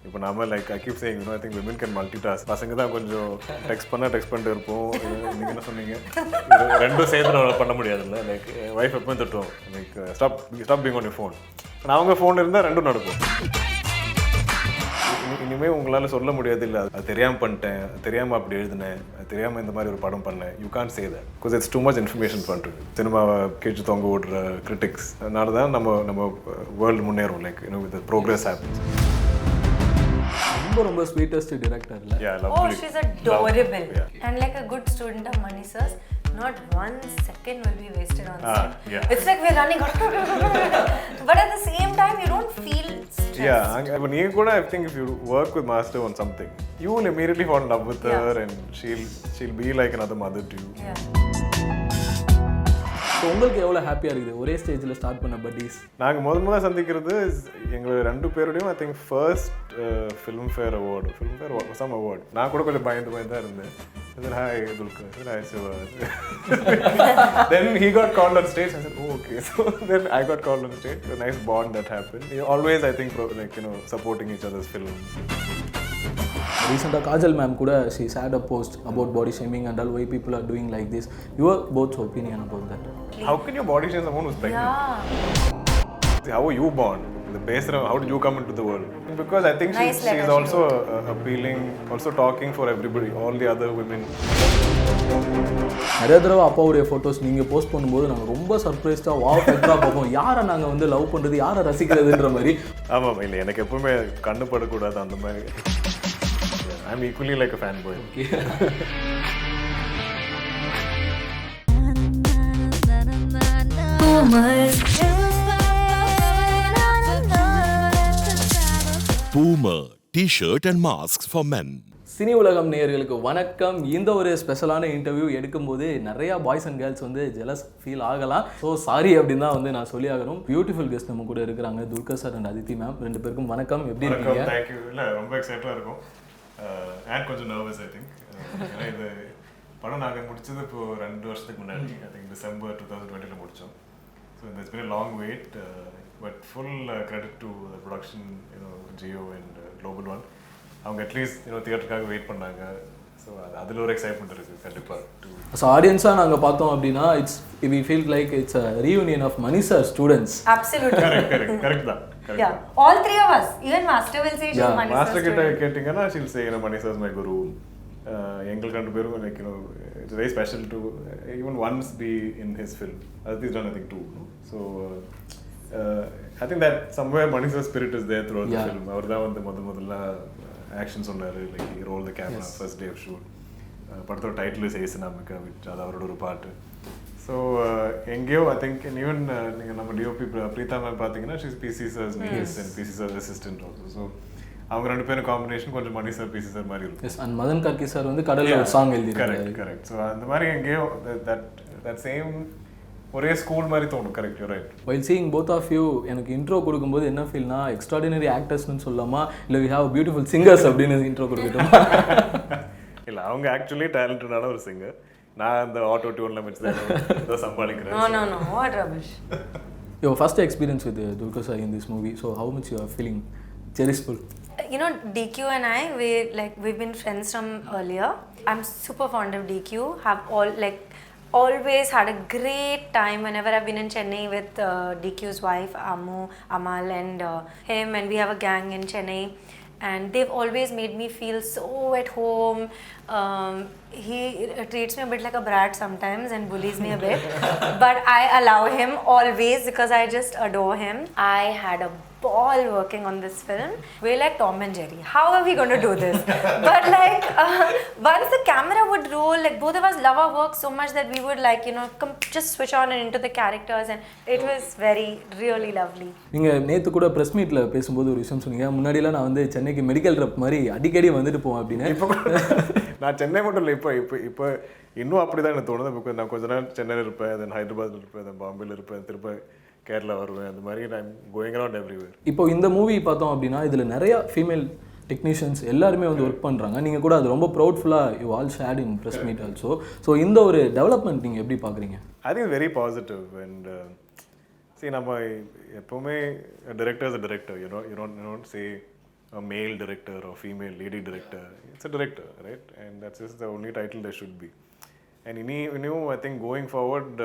இப்போ நாம like I keep saying I think women can multitask. பசங்க தான் கொஞ்சம் டெக்ஸ்ட் பண்ணிட்டு இருப்போம். நீங்கள் என்ன சொன்னீங்க, ரெண்டும் சேர்ந்து நம்ம பண்ண முடியாதுல்ல. லைக் ஒய்ஃப் எப்பவும் திட்டுவோம், like stop being on your phone. ஆனால் அவங்க ஃபோன் இருந்தால் ரெண்டும் நடக்கும். இனிமேல் உங்களால் சொல்ல முடியாது, இல்லை அது தெரியாமல் பண்ணிட்டேன், தெரியாமல் அப்படி எழுதினேன், தெரியாமல் இந்த மாதிரி ஒரு படம் பண்ணேன். You can't say that because it's too much information பண்ணுறது. சினிமாவை கேட்டு தொங்க ஓடுற கிரிட்டிக்ஸ். அதனால தான் நம்ம வேர்ல்டு முன்னேறும். Like with progress happens. ரொம்ப ஸ்வீட்டஸ்ட் டைரக்டர் இல்ல? Yeah, lovely. Oh, she's adorable. And like a good student of Mani sir's, not 1 second will be wasted on set. Yeah. It's like we're running, but at the same time you don't feel stressed. Yeah, but you could, I think if you work with Master on something, you will immediately fall in love with her, and she'll be like another mother to you. Yeah. So உங்களுக்கு எவ்வளோ ஹாப்பியாக இருக்குது ஒரே ஸ்டேஜில் start பண்ண buddies? நாங்கள் முதல்ல சந்திக்கிறது எங்கள் 2 பேருடையும் I think first Filmfare some award. நான் கூட கொஞ்சம் பயந்து தான் இருந்தேன். Then hi Dulquer, hi Siva. Then he got called on stage. I said, oh okay. So then I got called on stage. A nice bond that happened. Always I think like supporting each other's films. ரீசெண்டாக Kajal ma'am கூட she shared a post about body shaming and all, why people are doing like this. Your both opinion about that? How can you body shame someone who's pregnant? Yeah. How were you born? How did you come into the world? Because I think she's also appealing, also talking for everybody, all the other women. நிறைய தடவை அப்பாவுடைய photos நீங்கள் post பண்ணும்போது நாங்கள் ரொம்ப சர்ப்ரைஸ்டாக பெட்டராக பார்ப்போம். யாரை நாங்கள் வந்து லவ் பண்ணுறது, யாரை ரசிக்கிறதுன்ற மாதிரி. ஆமாம், இல்லை எனக்கு எப்பவுமே கண்ணு படக்கூடாது அந்த மாதிரி. I'm equally like a fanboy. Okay. Poomer T-shirt and masks for men. Cineulagam நேயர்களுக்கு வணக்கம். இந்த ஒரு ஸ்பெஷலான இன்டர்வியூ எடுக்கும்போது நிறையா பாய்ஸ் அண்ட் கேர்ள்ஸ் வந்து ஜெலஸ் ஃபீல் ஆகலாம். ஸோ சாரி அப்படின்னு தான் வந்து நான் சொல்லி ஆகணும். பியூட்டிஃபுல் கெஸ்ட் நம்ம கூட இருக்கிறாங்க, Dulquer sir and Aditi ma'am. 2 பேருக்கும் வணக்கம். எப்படி இருக்கீங்க? தேங்க்யூ. இல்லை ரொம்ப எக்ஸைட்டாக இருக்கும் அண்ட் கொஞ்சம் நர்வஸ். ஐ திங்க் ஏன்னா இது படம் நாங்கள் முடிச்சது இப்போ 2 வருஷத்துக்கு முன்னாடி. ஐ திங்க் டிசம்பர் 2020 முடித்தோம். So it's been a long wait, but full credit to the production, Geo and Global One. அவங்க அட்லீஸ்ட் தியேட்டருக்காக வெயிட் பண்ணாங்க. ஸோ அதில் ஒரு எக்ஸைட்மெண்ட் இருக்குது கண்டிப்பாக. ஸோ ஆடியன்ஸாக நாங்கள் பார்த்தோம் அப்படின்னா we feel like it's a reunion of Mani sir students. Absolutely. correct தான். Yeah, all 3 of us. Even Master will say she's Mani sir. Master கிட்ட கேட்டிங்கன்னா she'll say Mani sir is my guru. எங்கள் 2 பேரும் like it's very special to even once be in his film. Aditi's done I think 2. So I think that somewhere Mani sir's spirit is there throughout the film. அவர் தான் வந்து முதல்ல action சொன்னார். Like he rolled the camera first day of shoot. படத்தோட title Sinamika, அது அவரோட ஒரு பாட்டு. So எங்கேயோ ஐ திங்க் ஈவன் நீங்கள் நம்ம டிஓபி பிரீதா மேம் பார்த்தீங்கன்னா she's PC sir's niece and PC sir assistant also. So அவங்க 2 பேரும் காம்பினேஷன் கொஞ்சம் மணி சார் பிசி சார் மாதிரி இருக்கும். அண்ட் மதன் கார்கி சார் வந்து கடலில் ஒரு சாங் எழுதியிருக்காரு. கரெக்ட். ஸோ அந்த மாதிரி எங்கேயோ தட் சேம் ஒரே ஸ்கூல் மாதிரி தோணும். Correct, you right. While seeing both of you, எனக்கு இன்ட்ரோ கொடுக்கும்போது என்ன ஃபீல்னா எக்ஸ்ட்ராடினரி ஆக்டர்ஸ்னு சொல்லாமா இல்லை வி ஹாவ் பியூட்டிஃபுல் சிங்கர்ஸ் அப்படின்னு இன்ட்ரோ கொடுக்கட்டும்? இல்லை, அவங்க ஆக்சுவலி டேலண்டடான ஒரு சிங்கர். நான் அந்த ஆட்டோ டியூன்ல வச்சு தான் சமாளிக்கிறேன். No, what rubbish. Your first experience with Dulquer sir in this movie, so how much you are feeling cherishful? DQ and I, we've been friends from earlier. I'm super fond of DQ. Have always had a great time whenever I've been in Chennai with DQ's wife Amal and him, and we have a gang in Chennai, and they've always made me feel so at home. He treats me a bit like a brat sometimes and bullies me a bit, but I allow him always because I just adore him. I had a ball working on this film. We're like Tom and Jerry. How are we going to do this? But once the camera would roll, both of us love our work so much that we would just switch on and into the characters, and it was really lovely. நீங்கள் நேற்று கூட press மீட்டில் பேசும்போது ஒரு விஷயம் சொன்னீங்க, முன்னாடிலாம் நான் வந்து சென்னைக்கு மெடிக்கல் ரெப் மாதிரி அடிக்கடி வந்துட்டு போவேன் அப்படின்னு. இப்போ நான் சென்னை மட்டும் இல்லை, இப்போ இன்னும் அப்படி தான் எனக்கு தோணுது. பிகாஸ் நான் கொஞ்ச நேரம் சென்னையில் இருப்பேன், தென் ஹைதராபாத்தில் இருப்பேன், தென் பாம்பேயில் இருப்பேன், திருப்ப கேரளா வருவேன். அந்த மாதிரி நான் கோயிங் அரவுண்ட் எவ்ரிவேர். இப்போ இந்த மூவி பார்த்தோம் அப்படின்னா இதில் நிறையா ஃபீமேல் டெக்னீஷியன்ஸ் எல்லாருமே வந்து ஒர்க் பண்ணுறாங்க. நீங்கள் கூட அது ரொம்ப ப்ரௌட்ஃபுல்லாக you all shared in press meet also. So இந்த ஒரு டெவலப்மெண்ட் நீங்கள் எப்படி பார்க்குறீங்க? I think very positive. And நம்ம எப்போவுமே director you don't say a male director or female lady director. It's a director, right? And that's just the only title there should be. And I think going forward,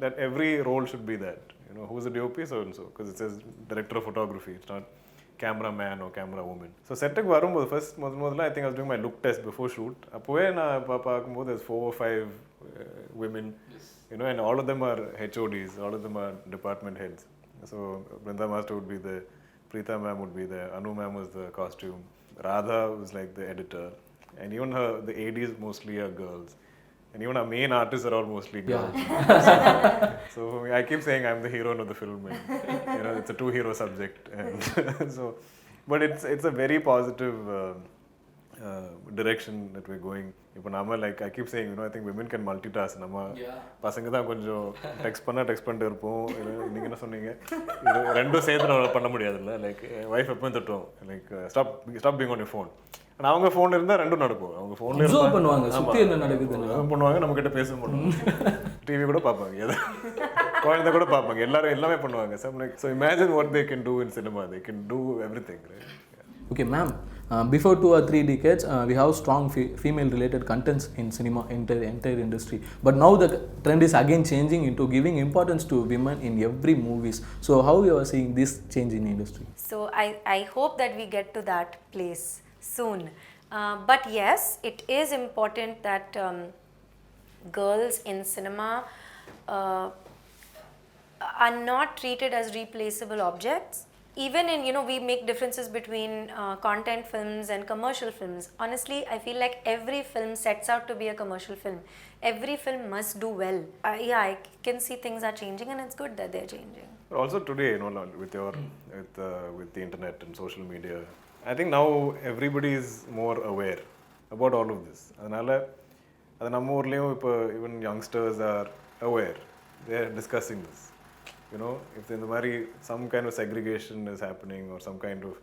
that every role should be that. Who's the DOP, so and so, because it says director of photography. It's not cameraman or camera woman. So set varumbodhu first modala I think I was doing my look test before shoot. Appoe na paakumbodhu there's 4 or 5 women, and all of them are HODs, all of them are department heads. So Brinda Master would be there, Preeta ma'am would be there, Anu ma'am was the costume, Radha was like the editor, and even the ADs mostly are girls. And even our main artists are all mostly girls. So I keep saying I'm the hero of the film. And, it's a 2-hero subject. And so, but it's a very positive direction that we're going. Like I keep saying, I think women can multitask. பசங்க தான் கொஞ்சம் text பண்ணிட்டு இருப்போம். நீங்க என்ன சொன்னீங்க? ரெண்டும் சேர்த்து நம்ம பண்ண முடியாதுல்ல. லைக் வைஃப் எப்பவும் திட்டுவோம். Like stop being on your phone. அவங்க ஃபோன்ல இருந்தா ரெண்டும் நடக்கும். அவங்க ஃபோன்ல இருந்தா பண்ணுவாங்க. சுத்தி என்ன நடக்குதுன்னு பண்ணுவாங்க. நம்ம கிட்ட பேச பண்ணுவாங்க. டிவி கூட பார்ப்பாங்க. குழந்தை கூட பார்ப்பாங்க. எல்லாமே பண்ணுவாங்க. So imagine what they can do in cinema. They can do everything, right? Okay, ma'am. Before 2 or 3 decades, we have strong female-related contents in cinema, entire industry. But now the trend is again changing into giving importance to women in every movies. So how you are seeing this change in industry? So I hope that we get to that place soon. But yes, it is important that girls in cinema are not treated as replaceable objects. Even in, we make differences between content films and commercial films. Honestly, I feel like every film sets out to be a commercial film. Every film must do well. I can see things are changing, and it's good that they're changing. Also today, with the internet and social media, I think now everybody is more aware about all of this. Adanal adu namma oorliyum ipo even youngsters are aware. They are discussing this. If in the mari some kind of segregation is happening or some kind of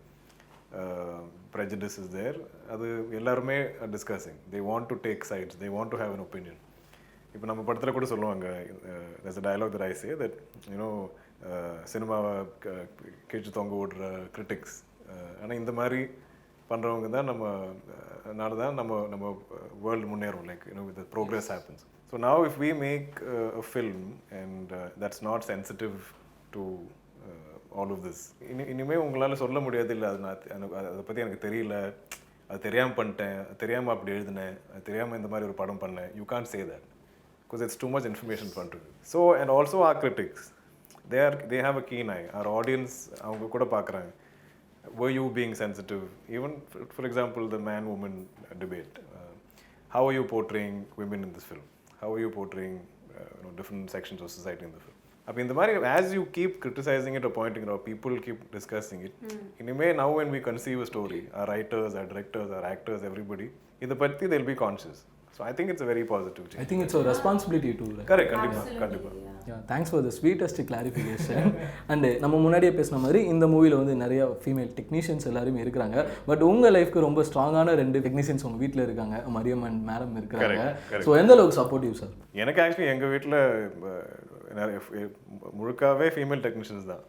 prejudice is there, adu ellarume are discussing. They want to take sides. They want to have an opinion. Ipo நம்ம படத்துல கூட சொல்லுவாங்க, there's a dialogue that I say that cinema catch தொங்க ஓடுற critics, ஆனா இந்த மாதிரி பண்றவங்க தான் நம்ம world முன்னேறும், like with the progress happens. So now if we make a film and that's not sensitive to all of this, இனிமே உங்களால சொல்ல முடியாது இல்ல அதை பத்தி எனக்கு தெரியல, அது தெரியாம பண்ணிட்டேன், தெரியாம அப்படி எழுதினேன், தெரியாம இந்த மாதிரி ஒரு படம் பண்ணேன். You can't say that because it's too much information in front of you. So and also our critics, they have a keen eye. Our audience அவங்க கூட பார்க்கறாங்க. Were you being sensitive? Even for example the man-woman debate. How are you portraying women in this film? How are you portraying different sections of society in the film? As you keep criticizing it or pointing it out, people keep discussing it. Now when we conceive a story, our writers, our directors, our actors, everybody, they'll be conscious. So I think it's a very positive change. I think it's a responsibility too. Correct, kandipa. Yeah, thanks for the sweetest clarification. And நம்ம முன்னாடியே பேசின மாதிரி இந்த மூவில வந்து நிறைய female technicians எல்லாரும் இருக்காங்க. பட் உங்க லைஃப்க்கு ரொம்ப ஸ்ட்ராங்கான 2 டெக்னீஷியன்ஸ் உங்க வீட்ல இருக்காங்க, மரியம் அண்ட் மேடம் இருக்காங்க. சோ எந்த அளவுக்கு சப்போர்ட்டிவ் சார்? எனக்கு ஆக்சுவலி எங்க வீட்ல முழுக்காவே ஃபீமேல் டெக்னீஷியன்ஸ் தான்.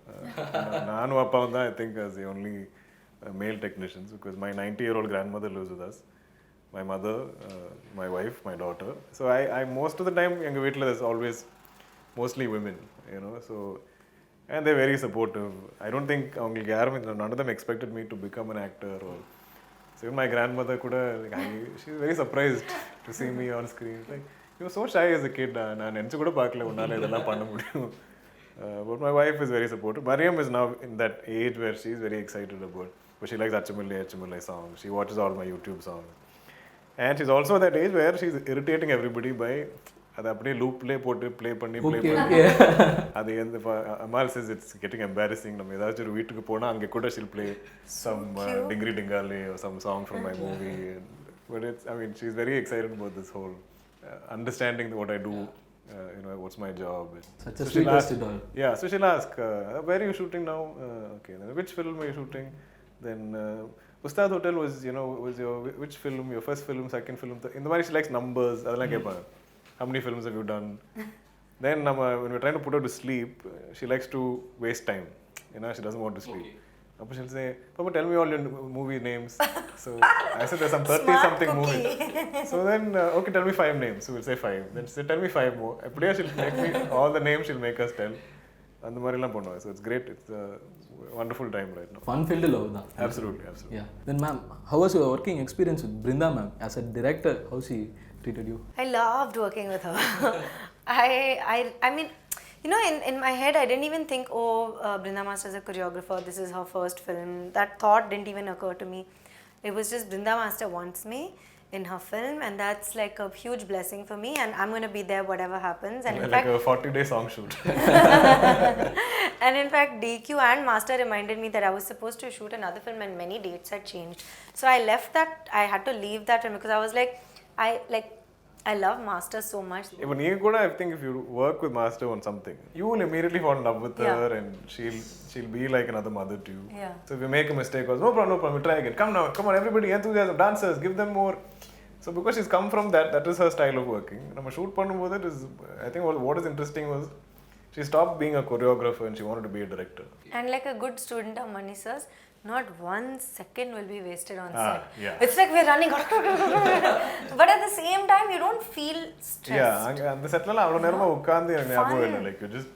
நானும் அப்பாவும் தான் I think as the only male technicians, because my 90-year-old grandmother lives with us. My mother, my wife, my daughter. So I most of the time எங்க வீட்ல there's always mostly women, so and they're very supportive. I don't think அவங்களுக்கு யாரும் none of them expected me to become an actor or so. Even my grandmother kuda she's very surprised to see me on screen. Like, you were so shy as a kid. நான் நினைச்சு கூட பார்க்கல உன்னால இதெல்லாம் பண்ண முடியும். But my wife is very supportive. Mariam is now in that age where she's very excited about, but she likes Achumille songs. She watches all my YouTube songs. And she's also at that age where she's irritating everybody by அதை அப்படியே லூப்லேயே போட்டு play பண்ணி அது எந்த அம்மாள் says it's getting embarrassing. நம்ம ஏதாச்சும் ஒரு வீட்டுக்கு போனால் அங்கே கூட she'll play some Dingri Dingale or some song from my movie. But it's, she's very excited about this whole understanding what I do, what's my job. Such a sweet doll. Yeah, so she'll ask, where are you shooting now? Okay, then which film are you shooting? Then Ustad Hotel was your which film, your first film, second film? In the way she likes numbers, அதெல்லாம் கேட்பாங்க. How many films have you done? Then when we're trying to put her to sleep, she likes to waste time. She doesn't want to sleep. But she'll say, Papa, tell me all your movie names. So I said, there's some 30-something movies. So then, okay, tell me 5 names. So we'll say 5. Then she said, tell me 5 more. Every she'll make me, all the names she'll make us tell. And the Marilla Pono. So it's great. It's a wonderful time right now. Fun-filled love. Absolutely. Yeah. Then, ma'am, how was your working experience with Brinda, ma'am? As a director, how she treated you? I loved working with her. I mean, you know, in my head, I didn't even think, Brinda Master is a choreographer, this is her first film. That thought didn't even occur to me. It was just Brinda Master wants me in her film, and that's like a huge blessing for me, and I'm going to be there whatever happens. And in like fact, a 40-day song shoot. and in fact, DQ and Master reminded me that I was supposed to shoot another film and many dates had changed. So I left that, I had to leave that film because I was like, I love Master so much. Even I think if you work with Master on something, you will immediately fall in love with her, and she'll be like another mother to you. Yeah. So if you make a mistake, no problem, try again. Come on, everybody, enthusiasm, dancers, give them more. So because she's come from that is her style of working. Nama shoot பண்ணும்போது it is, I think what is interesting was she stopped being a choreographer and she wanted to be a director. And like a good student of Mani Sir's, not 1 second will be wasted on set. Yeah. It's like we're running, but at the same time, you don't feel stressed. Yeah, and the setla avlo nerama ukkaandi எனக்கு ஞாபகம் இல்ல, like you just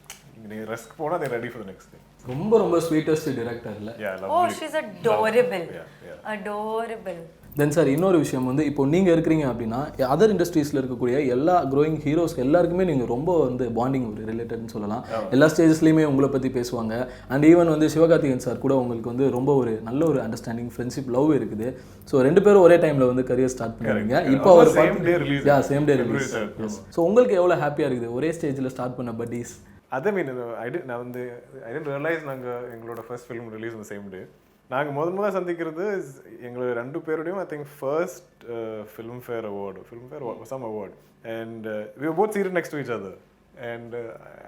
நீ risk போனா they ready for the next thing. ரொம்ப sweetest director இல்ல? Yeah, lovely. She's adorable. Yeah. Adorable. Then sir இன்னொரு விஷயம் வந்து இப்போ நீங்கள் இருக்கிறீங்க அப்படின்னா அதர் இண்டஸ்ட்ரீஸில் இருக்கக்கூடிய எல்லா க்ரோயிங் ஹீரோஸ் எல்லாருக்குமே நீங்கள் ரொம்ப வந்து பாண்டிங் ஒரு ரிலேட்டட்னு சொல்லலாம். எல்லா ஸ்டேஜஸ்லையுமே உங்களை பற்றி பேசுவாங்க. அண்ட் ஈவன் வந்து சிவகார்த்திகேயன் சார் கூட உங்களுக்கு வந்து ரொம்ப ஒரு நல்ல ஒரு அண்டர்ஸ்டாண்டிங் ஃப்ரெண்ட்ஷிப் லவ் இருக்குது. ஸோ 2 பேரும் ஒரே டைமில் வந்து கரியர் ஸ்டார்ட் பண்ணுவீங்க. இப்போ அவர் சேம் டே ரிலீஸ். ஸோ உங்களுக்கு எவ்வளோ ஹாப்பியாக இருக்குது ஒரே ஸ்டேஜில் ஸ்டார்ட் பண்ண பட்டீஸ்? அதே மீன் ஐ டென்ட் ரியலைஸ் நாங்கள் எங்களோட ஃபர்ஸ்ட் ஃபிலிம் ரிலீஸ் அந்த சேம் டே. நாங்கள் முதல்ல சந்திக்கிறது எங்களை 2 பேருடையும் I think first Filmfare some award, and we were both seated next to each other, and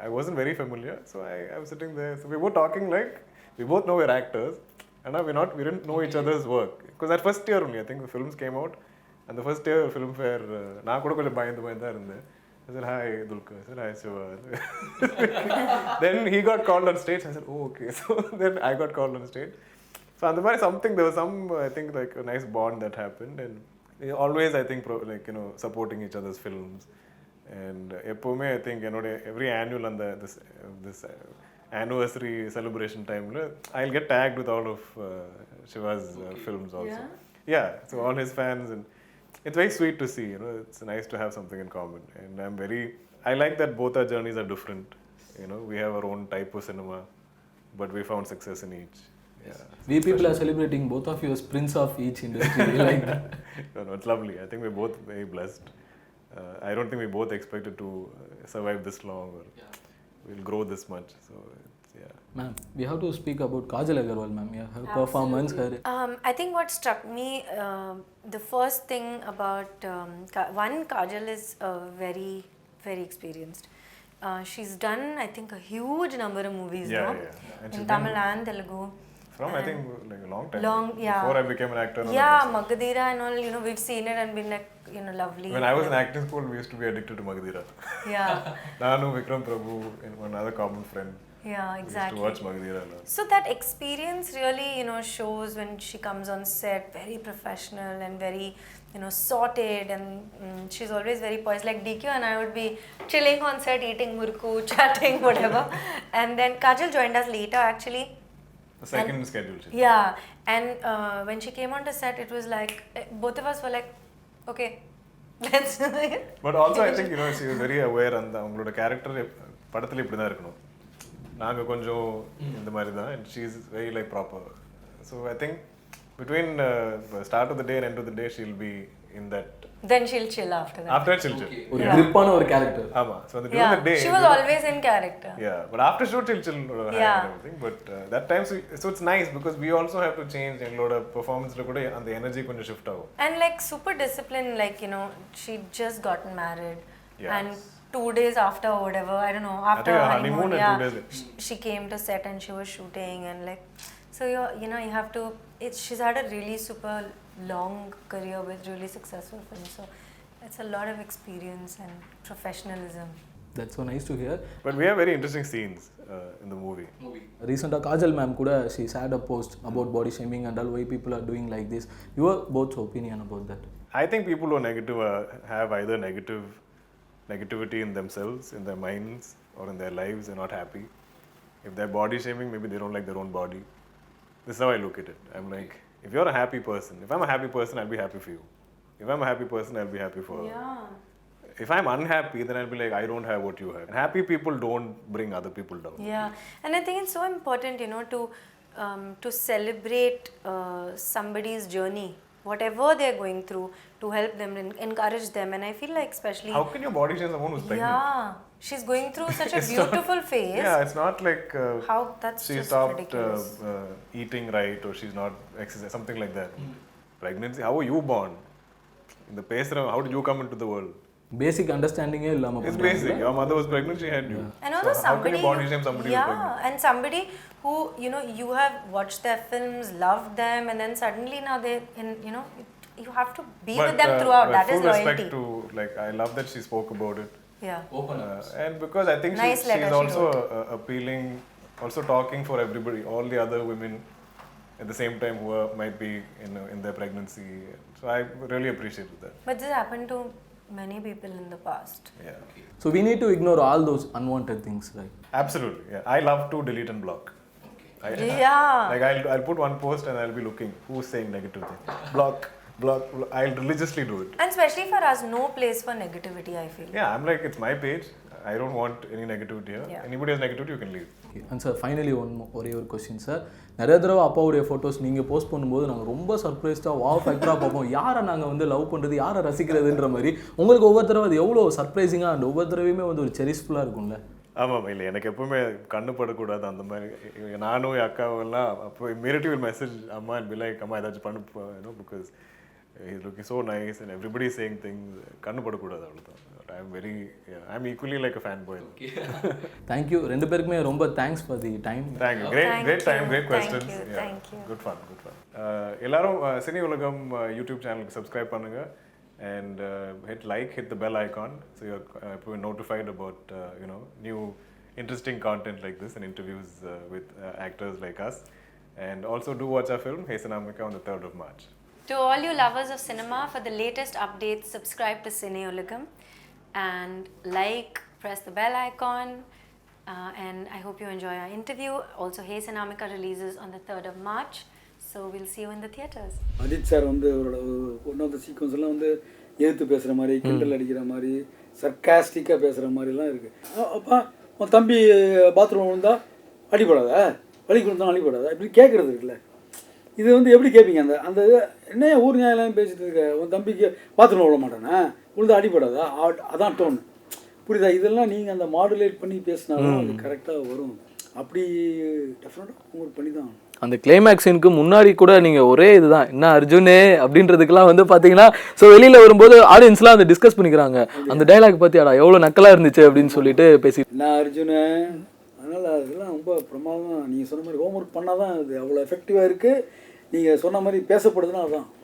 I wasn't very familiar, so I was sitting there, so we were talking like we both know we're actors, and we didn't know each other's work because that first year only I think the films came out, and the first year filmfare நான் கூட கொஞ்சம் பயந்து தான் இருந்தேன். I said, hi, Dulquer. I said, hi, Siva. Then he got called on stage. I said, oh, okay. So then I got called on stage. So on the way, there was some, I think, like a nice bond that happened, and always, I think, supporting each other's films. And I think, every annual on this anniversary celebration time, I'll get tagged with all of Shiva's films also. Yeah, so all his fans, and it's very sweet to see. It's nice to have something in common, and I like that both our journeys are different. We have our own type of cinema, but we found success in each. Yeah. We people are celebrating both of you as prince of each industry. We like that. No, it's lovely. I think we're both very blessed. I don't think we both expected to survive this long, or we'll grow this much. So, yeah. Ma'am, we have to speak about Casualwear, ma'am. Yeah, her performance. I think what struck me, the first thing about Kajal is very, very experienced. She's done, I think, a huge number of movies, Yeah. in Tamil and Telugu. From, I think, like a long time. Yeah. Before I became an actor. Yeah, Magadira and all, we've seen it and been like, lovely. When I was in acting school, we used to be addicted to Magadira. Yeah. Nanu, Vikram Prabhu, and another common friend. Yeah, exactly. We used to watch Magadira a lot. So that experience really, shows when she comes on set, very professional and very, sorted, and she's always very poised. Like DQ and I would be chilling on set, eating murku, chatting, whatever. And then Kajal joined us later, actually. The second schedule. Yeah, and when she came onto set, it was like, both of us were like, okay, let's do it. But also, I think, she was very aware and அவங்களோட character படத்துல இப்படி தான் இருக்கணும். நாங்க கொஞ்சம் இந்த மாதிரி தான், and she's very like proper. So I think between start of the day and end of the day, she'll be in that. Then she'll chill after that. After that, she'll chill. ஒரு grip-ஆன ஒரு character. ஆமா. So during the day. She was always in character. Yeah, but after shoot, she'll chill and everything. But that time, so it's nice because we also have to change எங்களோட performance-ல கூட அந்த energy கொஞ்சம் shift ஆகும். And like super disciplined, like she just gotten married. Yes. And 2 days after or whatever, I don't know, after her honeymoon, 2 days. She came to set and she was shooting, and like, so you have to, she's had a really super long career with really successful films, so it's a lot of experience and professionalism. That's so nice to hear. But we have very interesting scenes in the movie. Recently, Kajal ma'am kuda she shared a post about body shaming and all why people are doing like this. Your both opinion about that? I think people who are negative have either negativity in themselves, in their minds, or in their lives. They're not happy. If they're body shaming, maybe they don't like their own body. This is how I look at it. I'm like, if you're a happy person, if I'm a happy person, I'll be happy for you. If I'm a happy person, I'll be happy for her. Yeah. If I'm unhappy, then I'll be like, I don't have what you have. And happy people don't bring other people down. Yeah, and I think it's so important, to celebrate somebody's journey, whatever they're going through, to help them and encourage them. And I feel like especially... How can your body shame someone who's pregnant? Yeah, she's going through such a beautiful phase. Yeah, it's not like How that's she just stopped ridiculous. eating right or she's not exercising, something like that. Pregnancy, how were you born? In the pace, how did you come into the world? Basic understanding illama It's basic. Your mother was pregnant, she had you. And also so how can somebody... you body shame somebody who's pregnant? and somebody who, you have watched their films, loved them, and then suddenly now you have to be with them throughout. That is full loyalty. respect to, like, I love that she spoke about it. Yeah. Open up. And because I think Nice letter she's she also appealing, also talking for everybody, all the other women at the same time who might be in their pregnancy. So I really appreciated that. But this happened to many people in the past. Yeah. So we need to ignore all those unwanted things, right? Absolutely. Yeah. I love to delete and block. Yeah. Like I'll put one post and I'll be looking who's saying negative thing. Block. I'll religiously do it. And especially for us, no place for negativity, I feel. Yeah, I'm like, it's my page. I don't want any negativity here. Yeah. Anybody has negativity, you can leave. Okay. And sir, finally ஒரே ஒரு question sir. நிறைய தடவை அப்பாவுடைய photos நீங்கள் post பண்ணும்போது நாங்கள் ரொம்ப சர்ப்ரைஸ்டாக wow ஃபேக்டராக பார்ப்போம். யாரை நாங்கள் வந்து லவ் பண்ணுறது, யாரை ரசிக்கிறதுன்ற மாதிரி. உங்களுக்கு ஒவ்வொரு தடவை அது எவ்வளோ சர்ப்ரைசிங்காக அண்ட் ஒவ்வொரு தடவையுமே வந்து ஒரு செரிஸ்ஃபுல்லாக இருக்கும்ல. ஆமாம், இல்லை எனக்கு எப்பவுமே கண்ணு படக்கூடாது அந்த மாதிரி. நானும் என் அக்காவெல்லாம் அப்போ இமீடியட்லி ஒரு மெசேஜ் அம்மா அண்ட் பி லைக் அம்மா ஏதாச்சும் பண்ணு, because he's looking so nice and everybody is saying things. கண்ணு படக்கூடாது அவ்வளோதான். I'm equally like a fanboy. Thank you. ரெண்டு பேருக்குமே ரொம்ப thanks for the time. Thank you. Great time, great questions. Thank you. Good fun. எல்லாரும் Cineulagam YouTube channel subscribe பண்ணுங்க and hit the bell icon so you're notified about new interesting content like this and interviews with actors like us. And also do watch our film Hey Sinamika on the 3rd of March. To all you lovers of cinema, for the latest updates, subscribe to Cineulagam and press the bell icon. And I hope you enjoy our interview. Also, Hey Sinamika releases on the 3rd of March. So we'll see you in the theatres. Adit sir வந்து one of the sequence எல்லாம் வந்து எழுத்து பேசுகிற மாதிரி, கிண்டல் அடிக்கிற மாதிரி, சர்க்காஸ்டிக்காக பேசுகிற மாதிரிலாம் இருக்குது. அப்பா உன் தம்பி பாத்ரூம் வந்தால் அடிப்படாதா, வலிக்கு விழுந்தாலும் அடிப்படாதா, இப்படி கேட்குறது இருக்குல்ல. இது வந்து எப்படி கேட்பீங்க? அந்த என்ன ஊர் நியாயம் பேசிட்டு இருக்க, உன் தம்பிக்கு பாத்ரூம் விட மாட்டானே, விழுந்து அடிப்படாதா, அதான் டோன். புரியுதா? இதெல்லாம் நீங்கள் அந்த மாடுலேட் பண்ணி பேசினாலும் அது கரெக்டாக வரும். அப்படி டெஃபினட்டாக உங்களுக்கு பண்ணி தான் அந்த கிளைமேக்ஸினுக்கு முன்னாடி கூட நீங்கள் ஒரே இதுதான் என்ன அர்ஜுனே அப்படின்றதுக்கெல்லாம் வந்து பார்த்தீங்கன்னா ஸோ வெளியில் வரும்போது ஆடியன்ஸ்லாம் அதை டிஸ்கஸ் பண்ணிக்கிறாங்க. அந்த டைலாக் பார்த்தியாடா எவ்வளோ நக்கலாக இருந்துச்சு அப்படின்னு சொல்லிட்டு பேசி என்ன அர்ஜுனே. அதனால் அதெல்லாம் ரொம்ப பிரமாதம். நீங்கள் சொன்ன மாதிரி ஹோம்ஒர்க் பண்ணால் தான் அது அவ்வளோ எஃபெக்டிவாக இருக்குது. நீங்கள் சொன்ன மாதிரி பேசப்படுதுன்னா அதுதான்.